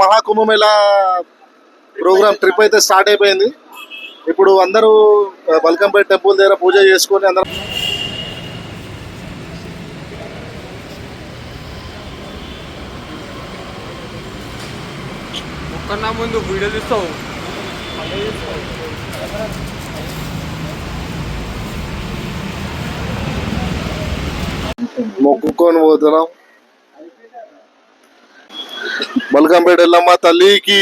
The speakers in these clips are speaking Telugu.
మహాకుంభమేళ ప్రోగ్రామ్ ట్రిప్ అయితే స్టార్ట్ అయిపోయింది. ఇప్పుడు అందరూ బల్కంపేట టెంపుల్ దగ్గర పూజ చేసుకొని అందరూ ఒక్కన్నా ముందు వీడియో తీస్తావు మొక్కుకొని పోతున్నాం. బల్కంపేట ఎల్లమ్మ తల్లికి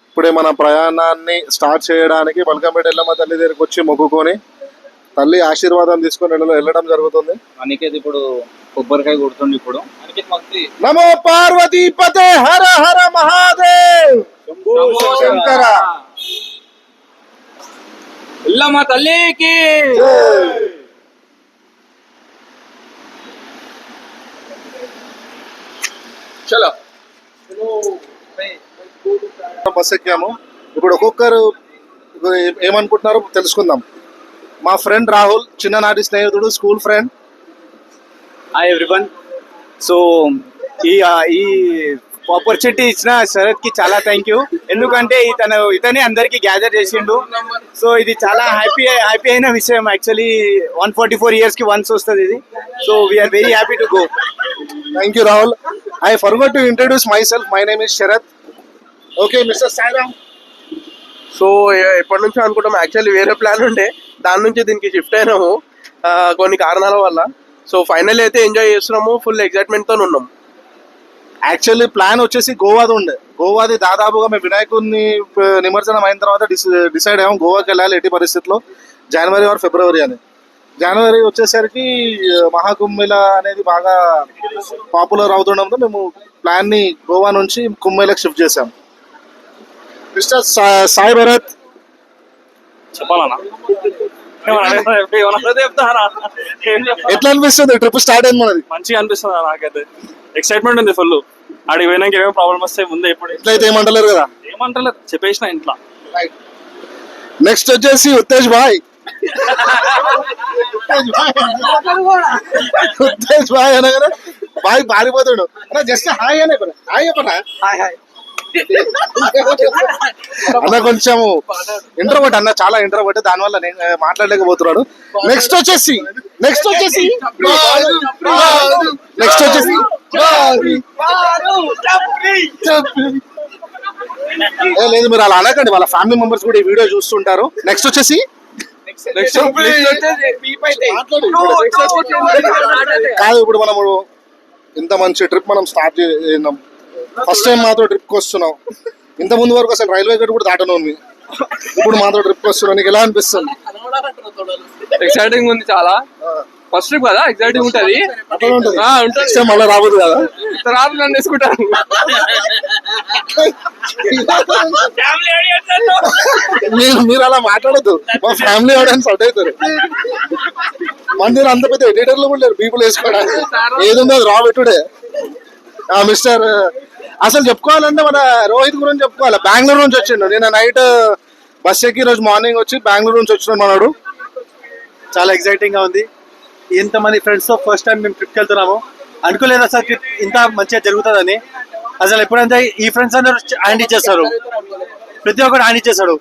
ఇప్పుడే మన ప్రయాణాన్ని స్టార్ట్ చేయడానికి బల్కంపేట ఎల్లమ్మ తల్లి దగ్గరికి వచ్చి మొక్కుకొని తల్లి ఆశీర్వాదం తీసుకొని వెళ్ళడం జరుగుతుంది. అనికేత్ ఇప్పుడు కొబ్బరికాయ కొడుతుంది. ఇప్పుడు నమో పార్వతీపతే హర హర మహాదేవ్ శంకర ఎల్లమ్మ తల్లికి చలో బస్ ఎక్కాము. ఇప్పుడు ఒక్కొక్కరు ఏమనుకుంటున్నారో తెలుసుకుందాం. మా ఫ్రెండ్ రాహుల్, చిన్ననాటి స్నేహితుడు, school friend. Hi everyone. So ఈ ఆపర్చునిటీ ఇచ్చిన శరత్ కి చాలా థ్యాంక్ యూ. ఎందుకంటే ఇతనే అందరికి గ్యాదర్ చేసిండు. సో ఇది చాలా హ్యాపీ అయిన విషయం. యాక్చువల్లీ 144 years కి వన్స్ వస్తుంది ఇది. So we are very happy to go. Thank you Rahul. I forgot to introduce myself. My name is Sharath. Okay mister Sairam. So ఎప్పటి నుంచో అనుకుంటాం. యాక్చువల్లీ వేరే ప్లాన్ ఉండే, దాని నుంచి దీనికి షిఫ్ట్ అయినాము కొన్ని కారణాల వల్ల. సో ఫైనల్ అయితే ఎంజాయ్ చేస్తున్నాము, ఫుల్ ఎక్సైట్మెంట్ తో ఉన్నాం. యాక్చువల్లీ ప్లాన్ వచ్చేసి గోవాది ఉండే. గోవాది దాదాపుగా మేము వినాయకుడిని నిమజ్జనం అయిన తర్వాత డిసైడ్ అయ్యాము గోవాకి వెళ్ళాలి ఎట్టి పరిస్థితుల్లో, జనవరి ఆర్ ఫిబ్రవరి అని. జనవరి వచ్చేసరికి మహాకుంభమేళ అనేది బాగా పాపులర్ అవుతుండడంతో మేము ప్లాన్ ని గోవా నుంచి కుంభమేళకి షిఫ్ట్ చేసాం. మిస్టర్ సాయి భరత్ చెప్పాలన్నా ఎట్లా అనిపిస్తుంది? ట్రిప్ స్టార్ట్ అయింది మనది. మంచిగా అనిపిస్తుంది. నాకైతే ఎక్సైట్మెంట్ ఉంది ఫుల్. ఆడికి పోయినాక ఏమేమి ప్రాబ్లమ్ వస్తాయి ముందే ఇప్పుడు ఎట్లయితే ఏమంటలేరు కదా, ఏమంటలేదు చెప్పేసిన ఇంట్లో. నెక్స్ట్ వచ్చేసి ఉత్తేజ్ భాయ్. ఉత్తేజ్ భాయ్ అనగానే బాయ్ పారిపోతాడు. జస్ట్ హాయ్ అనే హాయ్ చెప్పరా. అన్న కొంచెం ఇంట్రోవర్ట్ అన్న, చాలా ఇంట్రోవర్ట్, దానివల్ల నేను మాట్లాడలేకపోతున్నాడు. నెక్స్ట్ వచ్చేసి లేదు మీరు అలా అనకండి, వాళ్ళ ఫ్యామిలీ మెంబర్స్ కూడా ఈ వీడియో చూస్తుంటారు. నెక్స్ట్ వచ్చేసి కాదు, ఇప్పుడు మనము ఇంత మంచి ట్రిప్ మనం స్టార్ట్ చేద్దాం. ఫస్ట్ టైం మాతో ట్రిప్కి వస్తున్నాం. ఇంత ముందు వరకు అసలు రైల్వే గేట్ కూడా దాటను. ఇప్పుడు మాతో ట్రిప్కి వస్తున్నాం. నీకు ఎలా అనిపిస్తుంది? ఎక్సైటింగ్ ఉంది చాలా. ఫస్ట్ ట్రిప్ కదా, ఎక్సైటింగ్ ఉంటది. మళ్ళీ రాబోదు కదా, రాదు నన్ను వేసుకుంటాను. మీరు అలా మాట్లాడద్దు, మా ఫ్యామిలీ ఆడియన్స్ అవుట్ అవుతారు. మన దగ్గర అంత పెద్ద ఎడిటర్లు కూడా లేరు పీపుల్ వేసుకోవడానికి. ఏదుందో అది రా పెట్టుడే. మిస్టర్ అసలు చెప్పుకోవాలంటే మన రోహిత్ గురించి చెప్పుకోవాలి. బెంగళూరు నుంచి వచ్చిండు. నేను నైట్ బస్ ఎక్కి రోజు మార్నింగ్ వచ్చి బెంగళూరు నుంచి వచ్చినాడు మనడు. చాలా ఎక్సైటింగ్ గా ఉంది. ఎంతమంది ఫ్రెండ్స్ తో ఫస్ట్ టైం మేము ట్రిప్కి వెళ్తున్నాము. అనుకోలేదు అసలు ట్రిప్ ఇంత మంచిగా జరుగుతుందని. అసలు ఎప్పుడంటే ఈ ఫ్రెండ్స్ అందరూ హ్యాండ్ ఇచ్చేస్తారు, ప్రతి ఒక్కరు హ్యాండ్ ఇచ్చేస్తాడు.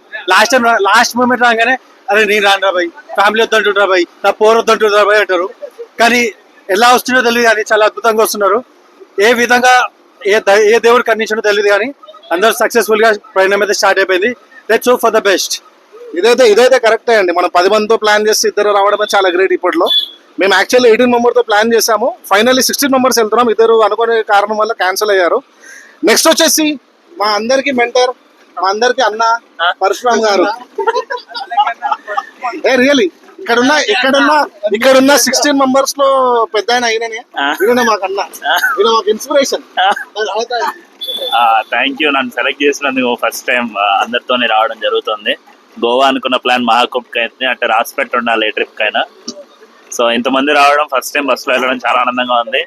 లాస్ట్ మూమెంట్ రాగానే అరే నేను రాను బాయ్, ఫ్యామిలీ వద్దంటుండ్రా బాయ్, నా పోరు వద్దంటుండ్రా బాయ్ అంటారు. కానీ ఎలా వస్తుందో తెలియదు, కానీ చాలా అద్భుతంగా వస్తున్నారు. ఏ విధంగా ఏ దేవుడు కర్ణించడో తెలియదు, కానీ అందరూ సక్సెస్ఫుల్ గా ప్రయాణం అయితే స్టార్ట్ అయిపోయింది. Let's hope for the best. ఇదైతే కరెక్టే అండి. మనం 10 మందితో ప్లాన్ చేసి ఇద్దరు రావడమే చాలా గ్రేట్. ఇప్పట్లో మేము యాక్చువల్లీ 18 మెంబర్తో ప్లాన్ చేసాము. ఫైనల్లీ 16 మెంబర్స్ వెళ్తున్నాం. ఇద్దరు అనుకునే కారణం వల్ల క్యాన్సిల్ అయ్యారు. నెక్స్ట్ వచ్చేసి మా అందరికి మెంటర్, మా అందరికి అన్న పరశురామ్ గారు. రియలీ ఇక్కడున్న 16 మెంబర్స్ లో పెద్ద ఆయన మాకన్నా, ఈయన మాకు ఇన్స్పిరేషన్. Thank you. నన్ను సెలెక్ట్ చేసినందుకు ఫస్ట్ టైం అందరితోనే రావడం జరుగుతుంది. గోవా అనుకున్న ప్లాన్ మహాకుంభకి అయితే అంటే రాసిపెట్టి ఉండాలి ఏ ట్రిప్ కైనా. సో ఇంతమంది రావడం, ఫస్ట్ టైం బస్సులో వెళ్ళడం చాలా ఆనందంగా ఉంది.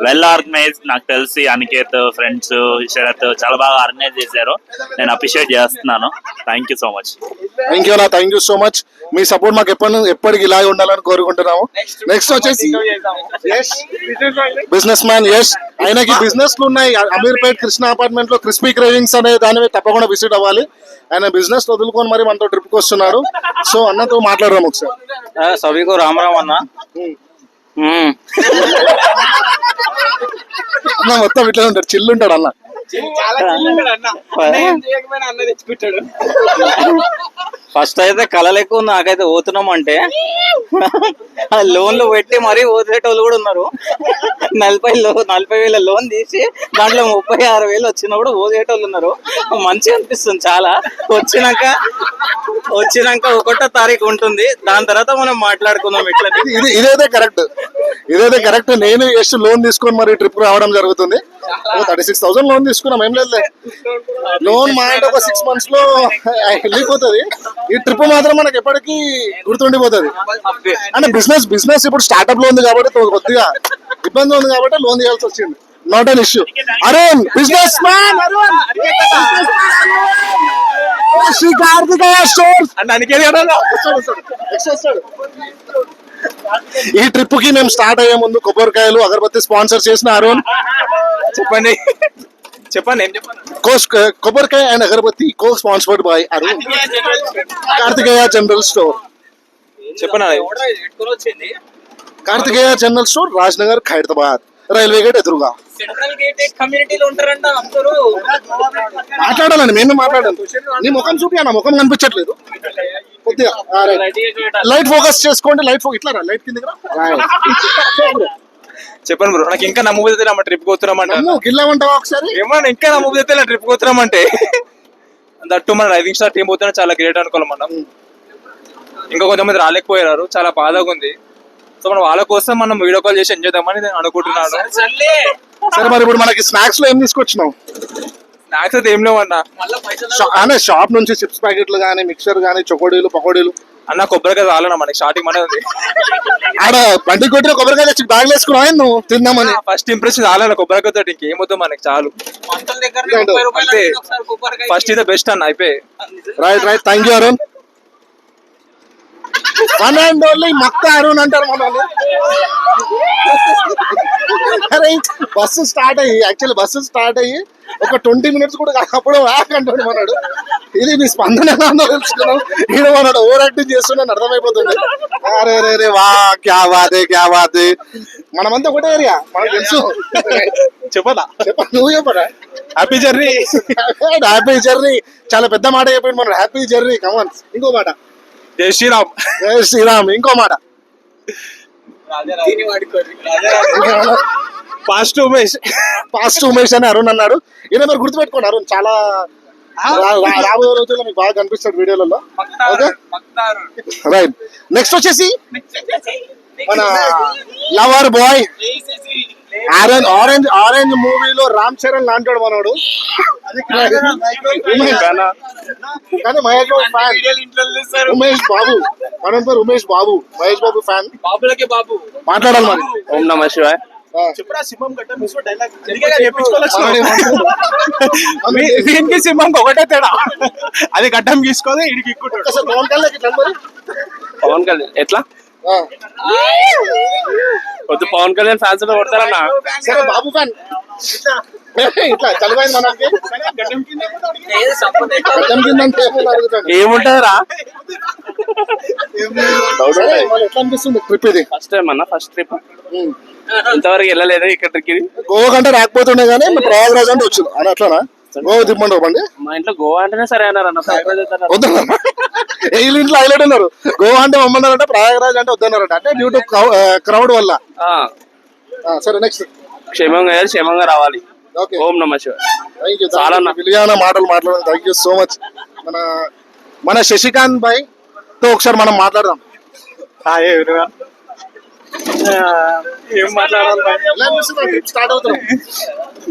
Well organise. నాకు తెలిసి అనికేత్, ఫ్రెండ్స్, శరత్ చాలా బాగా ఆర్గనైజ్ చేశారు. నేను అప్రిషియేట్ చేస్తున్నాను. Thank you so much. Thank you so much. Me support మాకు ఎప్పటికి ఇలాగే ఉండాలని కోరుకుంటున్నాము. నెక్స్ట్ వచ్చేసి బిజినెస్ మ్యాన్ యష్. ఆయనకి బిజినెస్ లు ఉన్నాయి. అమీర్పేట్ కృష్ణ అపార్ట్మెంట్ లో క్రిస్పీ క్రేవింగ్స్ అనే దాని మీద తప్పకుండా విజిట్ అవ్వాలి. ఆయన బిజినెస్ వదులుకొని మరి మనతో ట్రిప్ కి వస్తున్నారు. సో అన్నతో మాట్లాడదాం ఒకసారి. सभी को राम राम अन्ना. అన్న మొత్తం ఇట్లా ఉంటాడు, చిల్లు ఉంటాడు అన్న. ఫస్ట్ అయితే కళలకు నాకైతే పోతున్నాం అంటే లోన్లు పెట్టి మరీ పోసేటోళ్ళు కూడా ఉన్నారు. 40,000 లోన్ తీసి దాంట్లో 36,000 వచ్చినప్పుడు పోసేటోళ్ళు ఉన్నారు. మంచిగా అనిపిస్తుంది చాలా. వచ్చినాక 1వ తారీఖు ఉంటుంది, దాని తర్వాత మనం మాట్లాడుకుందాం ఇట్లా. ఇదైతే కరెక్ట్. నేను యష్ లోన్ తీసుకొని మరి ట్రిప్ రావడం జరుగుతుంది. 36,000 లోన్ తీసుకున్నాం. ఏం లేదు, లోన్ మా అంటే ఒక 6 months లో వెళ్ళిపోతుంది. ఈ ట్రిప్ మాత్రం మనకి ఎప్పటికీ గుర్తుండిపోతుంది. అంటే బిజినెస్ ఇప్పుడు స్టార్ట్అప్ లో ఉంది కాబట్టి కొద్దిగా ఇబ్బంది ఉంది కాబట్టి లోన్ తీయాల్సి వచ్చింది. Not an issue. Arun businessman, Shri Karthikeya stores. ఈ ట్రిప్ కి మేము స్టార్ట్ అయ్యే ముందు కొబ్బరికాయలు, అగరబత్తి స్పాన్సర్ చేసిన అరుణ్. చెప్పండి ఏం చెప్పండి. కొబ్బరికాయ అండ్ అగరబత్తి co sponsored by Arun, Karthikeya general store. చెప్పండి. Karthikeya general store, Rajnagar, Khairatabad, railway gate ఎదురుగా. సెంట్రల్ గేట్ కమ్యూనిటీలో ఉంటారంట అందరూ. మాట్లాడాలండి, మేమే మాట్లాడాలి. నీ ముఖం చూపి అన్న, ముఖం కనిపించట్లేదు. కొద్దిగా లైట్ ఫోకస్ చేసుకోండి. ఇట్లా లైట్ కింద చెప్పండి బ్రో. నాకు ఇంకా నమ్మబుద్ధి అయితే నా ట్రిప్ పోతున్నామంటే గిల్లమంటావా ఒకసారి? ఏమన్నా ఇంకా నమ్మబుద్ధి అయితే నా ట్రిప్ పోతున్నామంటే దట్టు మన రైజింగ్ స్టార్ టీం పోతున్నా చాలా గ్రేట్ అనుకోవాలి మనం. ఇంకా కొంతమంది రాలేకపోయారు, చాలా బాధగా ఉంది. సో మనం వాళ్ళ కోసం మనం వీడియో కాల్ చేసి ఎంజాయ్ చేద్దామని నేను అనుకుంటున్నాను. సరే మరి ఇప్పుడు మనకి స్నాక్స్ లో ఏం తీసుకొచ్చినావు? స్నాక్స్ అయితే ఏం లేవన్నా. షాప్ నుంచి చిప్స్ ప్యాకెట్లు గానీ, మిక్చర్ గానీ, చొకోడీలు, పకోడీలు. అన్న కొబ్బరికాయ రాలన్నా మనకి స్టార్టింగ్ మన ఉంది. ఆడ బండి కొట్టిన కొబ్బరికాయ తెచ్చి బ్యాగ్ వేసుకున్నావు నువ్వు తిందామని. ఫస్ట్ ఇంప్రెషన్ రాలన్న కొబ్బరికాయ తోటి ఇంకేం వద్దు మనకి చాలు. అంతే, ఫస్ట్ ఇదే బెస్ట్ అన్న. అయిపోయి right. Thank you Arun. One and only మక్క అరుణ్ అంటారు మనల్ని. అరే బస్సు స్టార్ట్ అయ్యి ఒక 20 minutes కూడా అప్పుడు అంటాడు మనడు. ఇది మీ స్పందన ఎలా ఉందో తెలుసుకున్నాం. ఈయన మనడు ఓవర్ యాక్టింగ్ చేస్తున్నాను అర్థమైపోతుంది. అరే వా క్యా బాత్. మనమంతా ఒకటే ఏరియా, మనకు తెలుసు. నువ్వు చెప్పరా? Happy journey. చాలా పెద్ద మాట చెప్పాడు మన. Happy journey. కమాన్, ఇంకో మాట. జై శ్రీరామ్. ఇంకో మాట. ఫాస్ట్ ఉమేష్ అని అరుణ్ అన్నాడు. ఈయన మరి గుర్తుపెట్టుకోండి, అరుణ్ చాలా రాబోయే రోజుల్లో మీకు బాగా కనిపిస్తాడు వీడియోలలో. Okay right. నెక్స్ట్ వచ్చేసి మన లవర్ బాయ్ ఆరెంజ్ మూవీలో రామ్ చరణ్ లాంటాడు మనోడు. కానీ మహేష్ బాబు ఫ్యాన్. ఉమేష్ బాబు మహేష్ బాబు ఫ్యాన్. మాట్లాడాలి మరి. ఓం నమః శివాయ. సింహం ఒకటే తేడా, అది గడ్డం గీసుకోదే ఇడికి పవన్ కళ్యాణ్ ఎట్లా వద్దు, పవన్ కళ్యాణ్ ఫ్యాన్స్ కొడతారన్నా. సరే బాబు ఫ్యాన్. ఇట్లా చలిపోయింది మనకి. ఏముంటదిరా? ఎట్లా అనిపిస్తుంది ట్రిప్ ఇది? ఫస్ట్ టైం అన్న, ఫస్ట్ ట్రిప్. ఇంతవరకు వెళ్ళలేదు ఇక్కడికి. గోవా కంటే రాకపోతుండే కానీ ప్రయాగరాజ్ అంటే వచ్చింది అని. అట్లానా? గోవా తిప్పండి బండి. మా ఇంట్లో గోవా అంటేనే సరే అన్నారు అన్న. వద్దన్నారు వీళ్ళ ఇంట్లో హైలైట్ అన్నారు. గోవా అంటే మమ్మల్ని ప్రయాగరాజ్ అంటే వద్దన్నారట. అంటే డ్యూ టు క్రౌడ్ వల్ల. సరే నెక్స్ట్. క్షేమంగా రావాలి. ఓం నమః శివాయ. చాలా విలువైన మాటలు మాట్లాడాలి. Thank you so much. మన శశికాంత్ భాయ్ తో ఒకసారి మనం మాట్లాడదాం. ఏం మాట్లాడాలి? స్టార్ట్ అవుతున్నాం.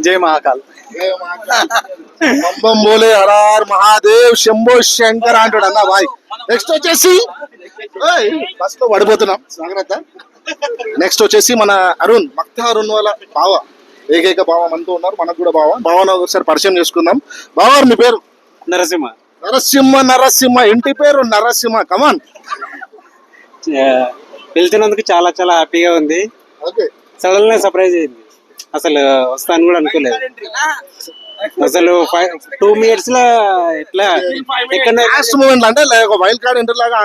జై మహాకాల్. పంపం బోలే హరార్ మహాదేవ్ శంభో శంకర్ అంటాడు అన్న బాయ్. నెక్స్ట్ వచ్చేసి బస్ లో పడిపోతున్నాం. జాగ్రత్త. నెక్స్ట్ వచ్చేసి మన అరుణ్ మక్తా అరుణ్ వాళ్ళ బావ, ఏకైక బావ మనతో ఉన్నారు, మనకు కూడా బావను ఒకసారి పరిచయం చేసుకుందాం. బావ గారు మీ పేరు? నరసింహ. నరసింహ ఇంటి పేరు నరసింహ. కమాన్. వెళ్తున్నందుకు చాలా చాలా హ్యాపీగా ఉంది. ఓకే. సడన్ గా సర్ప్రైజ్ అయింది, అసలు వస్తాను కూడా అనుకోలేదు. అసలు 2 minutes లో ఎట్లా ఎక్కడ లాస్ట్ మూమెంట్ అంటే ఒక వైల్డ్ కార్డ్ ఎంటర్ లాగా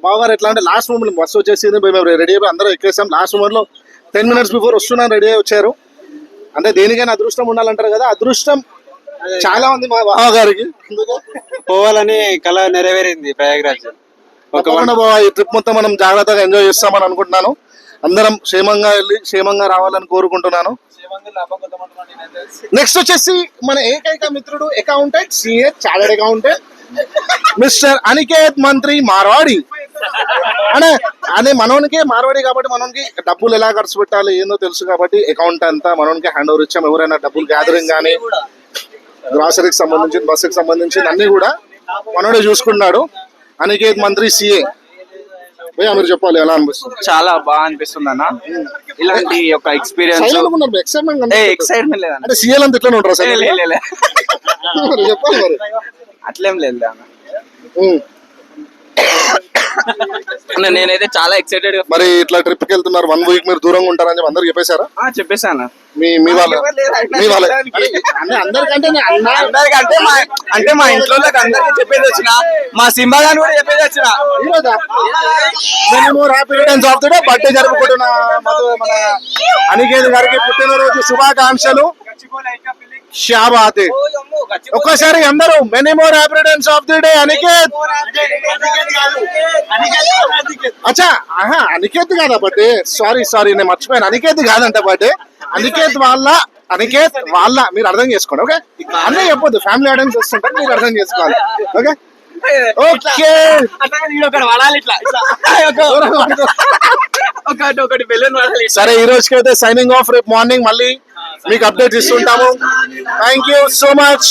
బావగారు ఎట్లా అంటే లాస్ట్ మూమెంట్ బస్సు వచ్చేసింది, మేము రెడీ అయిపోయి అందరూ ఎక్కేసాం. లాస్ట్ మూమెంట్ లో 10 minutes బిఫోర్ వస్తున్నాను రెడీ అయ్యి వచ్చారు. అంటే దేనికైనా అదృష్టం ఉండాలంటారు కదా, అదృష్టం చాలా ఉంది మా బావగారికి. పోవాలని కళ నెరవేరింది ప్రయాగరాజ్. తప్పకుండా బావ, ఈ ట్రిప్ మొత్తం మనం జాగ్రత్తగా ఎంజాయ్ చేస్తామని అనుకుంటున్నాను. అందరం క్షేమంగా వెళ్ళి క్షేమంగా రావాలని కోరుకుంటున్నాను. నెక్స్ట్ వచ్చేసి మన ఏకైక మిత్రుడు accountant, CA, chartered accountant mister Aniket మంత్రి మార్వాడి. అనే మనోనికి మార్వాడి కాబట్టి మనోనికి డబ్బులు ఎలా ఖర్చు పెట్టాలి ఏందో తెలుసు కాబట్టి అకౌంట్ అంతా మనోనికి హ్యాండ్ ఓవర్ ఇచ్చాం. ఎవరైనా డబ్బులు గ్యాదరింగ్ కానీ గ్రాసరీకి సంబంధించి బస్సుకి సంబంధించి అన్ని కూడా మనోడే చూసుకున్నాడు. అనికేత్ మంత్రి సిఏ. భయ్యా మీరు చెప్పాలి ఎలా అనిపిస్తుంది? చాలా బాగా అనిపిస్తుంది అన్న, ఇలాంటి ఒక ఎక్స్పీరియన్స్. ఎక్సైట్మెంట్ లేదన్న, అంటే సీఎల్ అంతా ఇట్లా ఉంటారు సార్? చెప్పాలి మరి. అట్లేం లేదు అన్న. ఉమ్. నేనైతే చాలా ఎక్సైటెడ్ గా. మరి ఇట్లా ట్రిప్ కి వెళ్తున్నారు, 1 week మీరు దూరంగా ఉంటారని చెప్పి అందరికి చెప్పేశారా? చెప్పేసాను. మీ వాళ్ళ అందరికంటే అంటే మా ఇంట్లో అందరికి చెప్పేది వచ్చిన, మా సింబా గాని కూడా చెప్పేది వచ్చిన. బర్త్డే జరుపుకుంటున్న మన అనికేత్ గారికి పుట్టినరోజు శుభాకాంక్షలు. షాబాతే. ఒక్కసారి అందరూ many more happy returns of the day Aniket. అచ్చా అనికేత్ కాదా బర్త్డే? సారీ నేను మర్చిపోయాను. అనికేత్ కాదంట బర్త్డే, అనికేత్ వాళ్ళ మీరు అర్థం చేసుకోండి. ఓకే, అన్నీ చెప్పొద్దు, ఫ్యామిలీ ఆడియన్స్ వస్తుంటారు, మీరు అర్థం చేసుకోవాలి. Okay okay. సరే ఈ రోజుకి అయితే సైనింగ్ ఆఫ్. రేపు మార్నింగ్ మళ్ళీ మీకు అప్డేట్ ఇస్తుంటాము. Thank you so much.